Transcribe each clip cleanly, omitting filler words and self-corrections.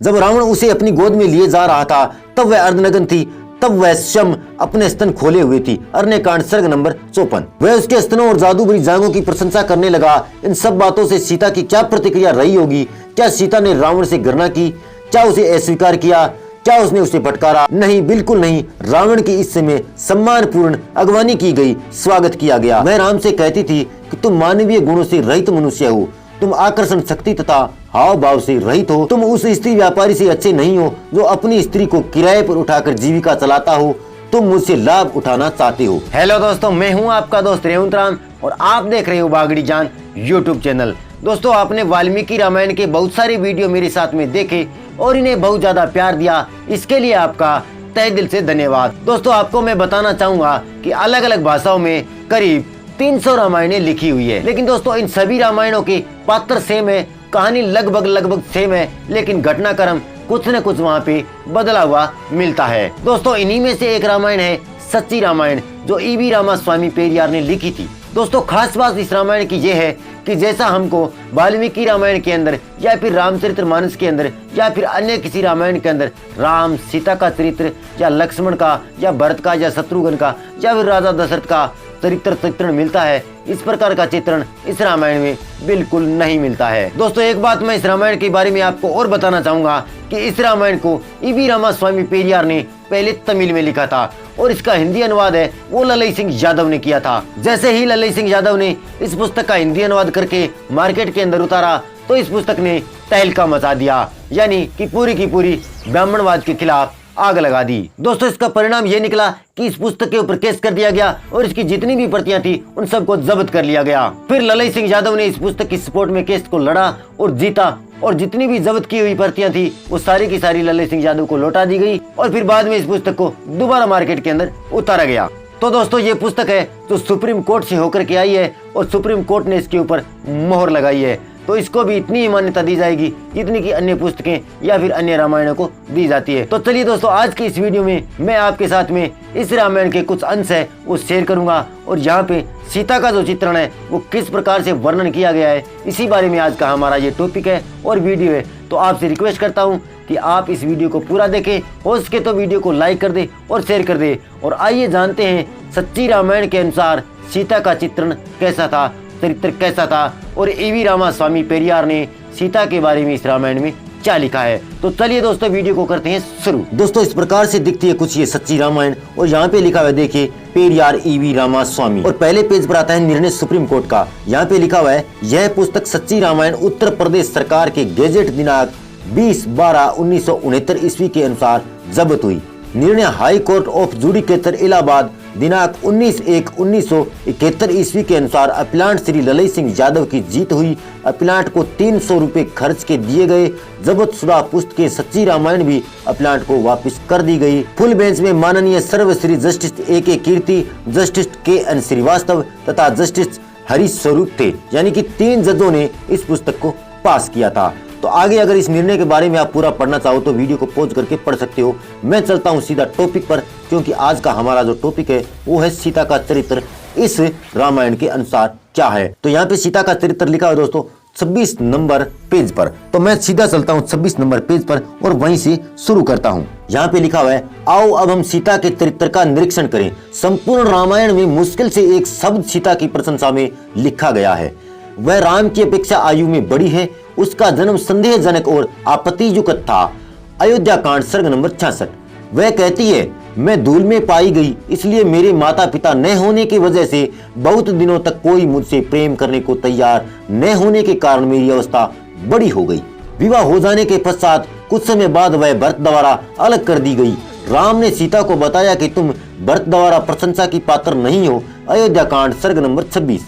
जब रावण उसे अपनी गोद में लिए जा रहा था तब वह अर्धनग्न थी, तब वह स्वयं अपने स्तन खोले हुए थी। अरण्यकांड सर्ग नंबर 54। वह उसके स्तनों और जादू भरी जांघों की प्रशंसा करने लगा। इन सब बातों से सीता की क्या प्रतिक्रिया रही होगी? क्या सीता ने रावण से घृणा की? क्या उसे अस्वीकार किया? क्या उसने उसे फटकारा? नहीं, बिल्कुल नहीं। रावण की इस समय सम्मानपूर्ण अगवानी की गई, स्वागत किया गया। वह राम से कहती थी कि तुम मानवीय गुणों से रहित मनुष्य हो, तुम आकर्षण शक्ति तथा हाव भाव से रहित हो, तुम उस स्त्री व्यापारी से अच्छे नहीं हो जो अपनी स्त्री को किराए पर उठाकर जीविका चलाता हो, तुम मुझसे लाभ उठाना चाहते हो। हेलो दोस्तों, मैं हूं आपका दोस्त रेवंत राम और आप देख रहे हो बागड़ी जान यूट्यूब चैनल। दोस्तों, आपने वाल्मीकि रामायण के बहुत सारे वीडियो मेरे साथ में देखे और इन्हें बहुत ज्यादा प्यार दिया, इसके लिए आपका तहे दिल से धन्यवाद। दोस्तों, आपको मैं बताना चाहूंगा कि अलग अलग भाषाओं में करीब 300 रामायणें लिखी हुई है, लेकिन दोस्तों इन सभी रामायणों के पात्र सेम है, कहानी लगभग सेम है, लेकिन घटनाक्रम कुछ न कुछ वहाँ पे बदला हुआ मिलता है। दोस्तों, इन्हीं में से एक रामायण है सच्ची रामायण, जो ईवी रामास्वामी पेरियार ने लिखी थी। दोस्तों, खास बात इस रामायण की यह है कि जैसा हमको वाल्मीकि रामायण के अंदर या फिर रामचरितमानस के अंदर या फिर अन्य किसी रामायण के अंदर राम सीता का चरित्र या लक्ष्मण का या भरत का या शत्रुघ्न का या फिर राजा दशरथ का चित्रण मिलता है, इस प्रकार का चित्रण इस रामायण में बिल्कुल नहीं मिलता है। दोस्तों, एक बात मैं इस रामायण के बारे में आपको और बताना चाहूंगा कि इस रामायण को ईवी रामास्वामी पेरियार ने पहले तमिल में लिखा था और इसका हिंदी अनुवाद है वो ललई सिंह यादव ने किया था। जैसे ही ललई सिंह यादव ने इस पुस्तक का हिंदी अनुवाद करके मार्केट के अंदर उतारा तो इस पुस्तक ने तहलका मचा दिया, यानी कि पूरी की पूरी ब्राह्मणवाद के खिलाफ आग लगा दी। दोस्तों, इसका परिणाम ये निकला कि इस पुस्तक के ऊपर केस कर दिया गया और इसकी जितनी भी प्रतियां थी उन सबको जब्त कर लिया गया। फिर ललई सिंह यादव ने इस पुस्तक की सपोर्ट में केस को लड़ा और जीता और जितनी भी जब्त की हुई प्रतियां थी वो सारी की सारी ललई सिंह यादव को लौटा दी गई और फिर बाद में इस पुस्तक को दोबारा मार्केट के अंदर उतारा गया। तो दोस्तों, ये पुस्तक है जो सुप्रीम कोर्ट से होकर के आई है और सुप्रीम कोर्ट ने इसके ऊपर मोहर लगाई है, तो इसको भी इतनी ही मान्यता दी जाएगी जितनी की अन्य पुस्तकें या फिर अन्य रामायणों को दी जाती है। तो चलिए दोस्तों, आज की इस वीडियो में मैं आपके साथ में इस रामायण के कुछ अंश है वो शेयर करूंगा और यहाँ पे सीता का जो चित्रण है वो किस प्रकार से वर्णन किया गया है, इसी बारे में आज का हमारा ये टॉपिक है और वीडियो है। तो आपसे रिक्वेस्ट करता हूँ कि आप इस वीडियो को पूरा देखें, हो सके तो वीडियो को लाइक कर दे और शेयर कर दे। और आइए जानते हैं सच्ची रामायण के अनुसार सीता का चित्रण कैसा था, चरित्र कैसा था और ईवी रामास्वामी पेरियार ने सीता के बारे में इस रामायण में क्या लिखा है। तो चलिए दोस्तों, वीडियो को करते हैं शुरू। दोस्तों, इस प्रकार से दिखती है कुछ ये सच्ची रामायण और यहाँ पे लिखा हुआ है, देखिए, पेरियार ईवी रामास्वामी। और पहले पेज पर आता है निर्णय सुप्रीम कोर्ट का। यहाँ पे लिखा हुआ है, यह पुस्तक सच्ची रामायण उत्तर प्रदेश सरकार के गेजेट दिनांक 20/12/1969 ईस्वी के अनुसार जब्त हुई। निर्णय high court of judicature Allahabad दिनांक 19/1/1971 ईस्वी के अनुसार अपीलांट श्री ललई सिंह यादव की जीत हुई। अपीलांट को 300 रुपए खर्च के दिए गए। जब्तशुदा पुस्तकें सच्ची रामायण भी अपीलांट को वापस कर दी गई। फुल बेंच में माननीय सर्वश्री जस्टिस A.K. कीर्ति, जस्टिस K.N. श्रीवास्तव तथा जस्टिस हरीश स्वरूप थे, यानी कि 3 जजों ने इस पुस्तक को पास किया था। तो आगे अगर इस निर्णय के बारे में आप पूरा पढ़ना चाहो तो वीडियो को पॉज करके पढ़ सकते हो। मैं चलता हूं सीधा टॉपिक पर, क्योंकि आज का हमारा जो टॉपिक है वो है सीता का चरित्र इस रामायण के अनुसार क्या है। तो यहाँ पे सीता का चरित्र लिखा है दोस्तों 26 नंबर पेज पर। तो मैं सीधा चलता हूँ 26 नंबर पेज पर और वहीं से शुरू करता हूँ। यहाँ पे लिखा हुआ है, आओ अब हम सीता के चरित्र का निरीक्षण करें। संपूर्ण रामायण में मुश्किल से एक शब्द सीता की प्रशंसा में लिखा गया है। वह राम की अपेक्षा आयु में बड़ी है। उसका जन्म संदेहजनक और आपत्तियुक्त था। अयोध्या कांड सर्ग नंबर 66। वह कहती है, मैं धूल में पाई गई, इसलिए मेरे माता पिता न होने की वजह से बहुत दिनों तक कोई मुझसे प्रेम करने को तैयार न होने के कारण मेरी अवस्था बड़ी हो गई। विवाह हो जाने के पश्चात कुछ समय बाद वह भरत द्वारा अलग कर दी गई। राम ने सीता को बताया कि तुम भरत द्वारा प्रशंसा की पात्र नहीं हो। अयोध्या कांड सर्ग नंबर 26।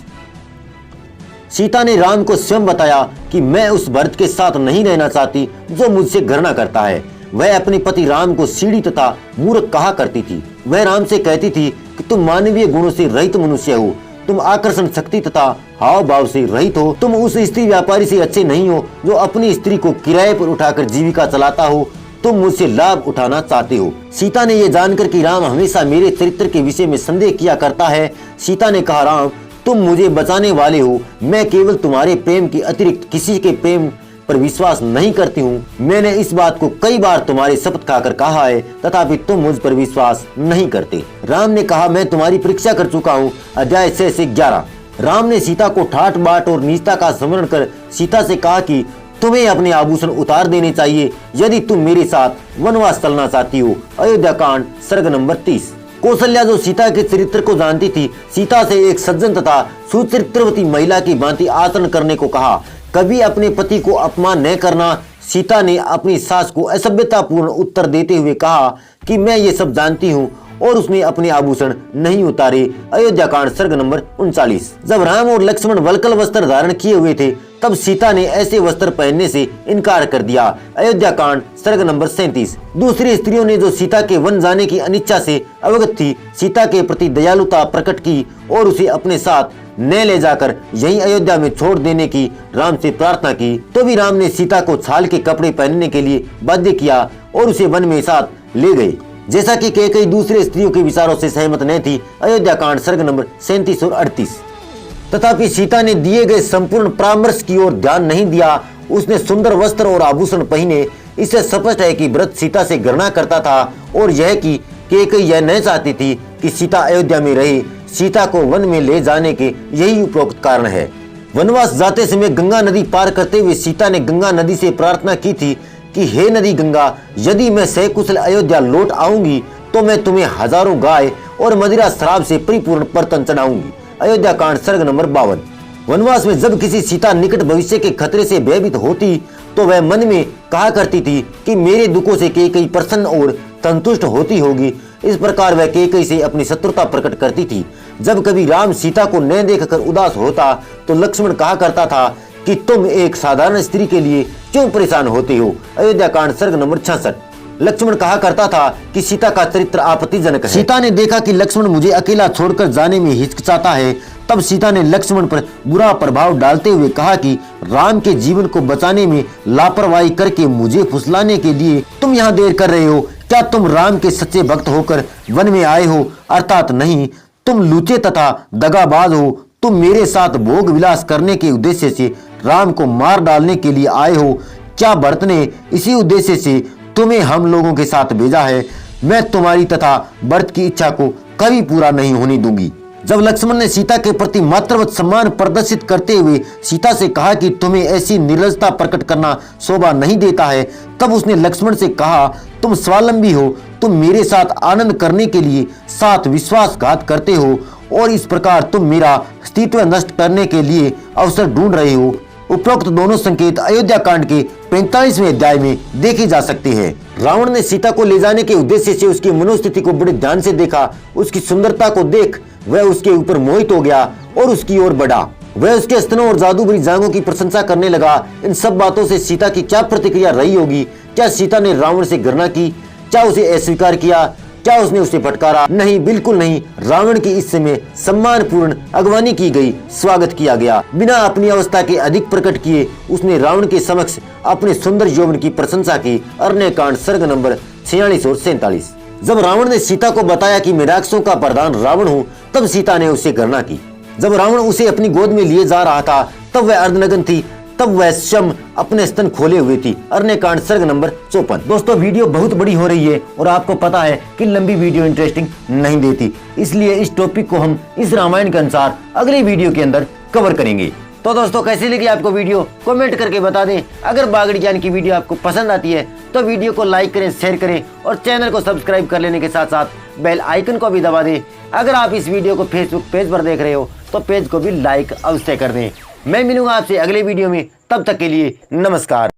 सीता ने राम को स्वयं बताया कि मैं उस भरत के साथ नहीं रहना चाहती जो मुझसे घृणा करता है। वह अपने पति राम को सीढ़ी तथा मूर्ख कहा करती थी। वह राम से कहती थी कि तुम मानवीय गुणों से रहित मनुष्य हो, तुम आकर्षण शक्ति तथा हाव भाव से रहित हो, तुम उस स्त्री व्यापारी से अच्छे नहीं हो जो अपनी स्त्री को किराए पर उठाकर जीविका चलाता हो, तुम मुझसे लाभ उठाना चाहते हो। सीता ने यह जानकर कि राम हमेशा मेरे चरित्र के विषय में संदेह किया करता है, सीता ने कहा, राम तुम मुझे बचाने वाले हो, मैं केवल तुम्हारे प्रेम के अतिरिक्त किसी के प्रेम पर विश्वास नहीं करती हूँ। मैंने इस बात को कई बार तुम्हारे शपथ खाकर कहा है, तथापि तुम मुझ पर विश्वास नहीं करते। राम ने कहा, मैं तुम्हारी परीक्षा कर चुका हूँ। अध्याय 6 से 11। राम ने सीता को ठाट बाट और नीचता का स्मरण कर सीता से कहा कि तुम्हें अपने आभूषण उतार देने चाहिए यदि तुम मेरे साथ वनवास चलना चाहती हो। अयोध्या कांड सर्ग नंबर 30। कौशल्या जो सीता के चरित्र को जानती थी, सीता से एक सज्जन तथा सुचरित्रवती महिला की भांति आचरण करने को कहा। कभी अपने पति को अपमान न करना। सीता ने अपनी सास को असभ्यतापूर्ण उत्तर देते हुए कहा कि मैं ये सब जानती हूँ, और उसने अपने आभूषण नहीं उतारे। अयोध्या कांड सर्ग नंबर 39। जब राम और लक्ष्मण वल्कल वस्त्र धारण किए हुए थे, तब सीता ने ऐसे वस्त्र पहनने से इनकार कर दिया। अयोध्या कांड सर्ग नंबर 37। दूसरी स्त्रियों ने जो सीता के वन जाने की अनिच्छा से अवगत थी, सीता के प्रति दयालुता प्रकट की और उसे अपने साथ न ले जाकर यहीं अयोध्या में छोड़ देने की राम से प्रार्थना की। तो भी राम ने सीता को छाल के कपड़े पहनने के लिए बाध्य किया और उसे वन में साथ ले गए, जैसा कि कई दूसरे स्त्रियों के विचारों से सहमत न थी। अयोध्या कांड सर्ग नंबर 37 और 38। तथापि सीता ने दिए गए संपूर्ण परामर्श की ओर ध्यान नहीं दिया। उसने सुंदर वस्त्र और आभूषण पहने। इससे स्पष्ट है कि व्रत सीता से घृणा करता था, और यह कि कई यह नहीं चाहती थी कि सीता अयोध्या में रहे। सीता को वन में ले जाने के यही उपरोक्त कारण है। वनवास जाते समय गंगा नदी पार करते हुए सीता ने गंगा नदी से प्रार्थना की थी कि हे नदी गंगा, यदि मैं सकुशल अयोध्या लौट आऊंगी तो मैं तुम्हें हजारों गाय और मदिरा शराब से परिपूर्ण बर्तन चढ़ाऊंगी। अयोध्या कांड सर्ग नंबर 52। वनवास में जब किसी सीता निकट भविष्य के खतरे से भयभीत होती तो वह मन में कहा करती थी कि मेरे दुखों से कई प्रसन्न और संतुष्ट होती होगी। इस प्रकार वह कई से अपनी शत्रुता प्रकट करती थी। जब कभी राम सीता को न देखकर उदास होता तो लक्ष्मण कहा करता था कि तुम एक साधारण स्त्री के लिए क्यों परेशान होते हो। अयोध्या कांड सर्ग नंबर 66। लक्ष्मण कहा करता था कि सीता का चरित्र आपत्तिजनक है। सीता ने देखा कि लक्ष्मण मुझे अकेला छोड़कर जाने में हिचकिचाता है। तब सीता ने लक्ष्मण पर बुरा प्रभाव डालते हुए कहा कि राम के जीवन को बचाने में लापरवाही करके मुझे फुसलाने के लिए तुम यहाँ देर कर रहे हो। क्या तुम राम के सच्चे भक्त होकर वन में आए हो? अर्थात नहीं, तुम लूचे तथा दगाबाज हो। तुम मेरे साथ भोग विलास करने के उद्देश्य से राम को मार डालने के लिए आए हो। क्या भरत ने इसी उद्देश्य से तुम्हें हम लोगों के साथ भेजा है? मैं तुम्हारी तथा भरत की इच्छा को कभी पूरा नहीं होने दूंगी। जब लक्ष्मण ने सीता के प्रति मातृवत सम्मान प्रदर्शित करते हुए सीता से कहा कि तुम्हें ऐसी निर्लजता प्रकट करना शोभा नहीं देता है, तब उसने लक्ष्मण से कहा, तुम स्वावलंबी हो, तुम मेरे साथ आनंद करने के लिए साथ विश्वासघात करते हो और इस प्रकार तुम मेरा अस्तित्व नष्ट करने के लिए अवसर ढूंढ रहे हो। उपरोक्त दोनों संकेत अयोध्या कांड के 45वें अध्याय में देखे जा सकते हैं। रावण ने सीता को ले जाने के उद्देश्य से उसकी मनोस्थिति को बड़े ध्यान से देखा। उसकी सुंदरता को देख वह उसके ऊपर मोहित हो गया और उसकी ओर बढ़ा। वह उसके स्तनों और जादू भरी जांघों की प्रशंसा करने लगा। इन सब बातों से सीता की क्या प्रतिक्रिया रही होगी? क्या सीता ने रावण से घृणा की? क्या उसे अस्वीकार किया? क्या उसने उसे फटकारा? नहीं, बिल्कुल नहीं। रावण की इस समय सम्मानपूर्ण अगवानी की गई, स्वागत किया गया। बिना अपनी अवस्था के अधिक प्रकट किए उसने रावण के समक्ष अपने सुंदर यौवन की प्रशंसा की। अरण्यकांड सर्ग नंबर 46 और 47। जब रावण ने सीता को बताया कि मैं राक्षसों का प्रधान रावण हूँ, तब सीता ने उससे घृणा की। जब रावण उसे अपनी गोद में लिए जा रहा था तब वह अर्धनग्न थी। तब वह स्वयं अपने स्तन खोले हुए थी। अरण्यकांड सर्ग नंबर 54। दोस्तों, वीडियो बहुत बड़ी हो रही है और आपको पता है कि लंबी वीडियो इंटरेस्टिंग नहीं देती, इसलिए इस टॉपिक को हम इस रामायण के अनुसार अगली वीडियो के अंदर कवर करेंगे। तो दोस्तों, कैसी लगी आपको वीडियो कमेंट करके बता दें। अगर बागड़ी ज्ञान की वीडियो आपको पसंद आती है तो वीडियो को लाइक करें, शेयर करें और चैनल को सब्सक्राइब कर लेने के साथ साथ बेल आइकन को भी दबा दें। अगर आप इस वीडियो को फेसबुक पेज पर देख रहे हो तो पेज को भी लाइक अवश्य कर दें। मैं मिलूंगा आपसे अगले वीडियो में, तब तक के लिए नमस्कार।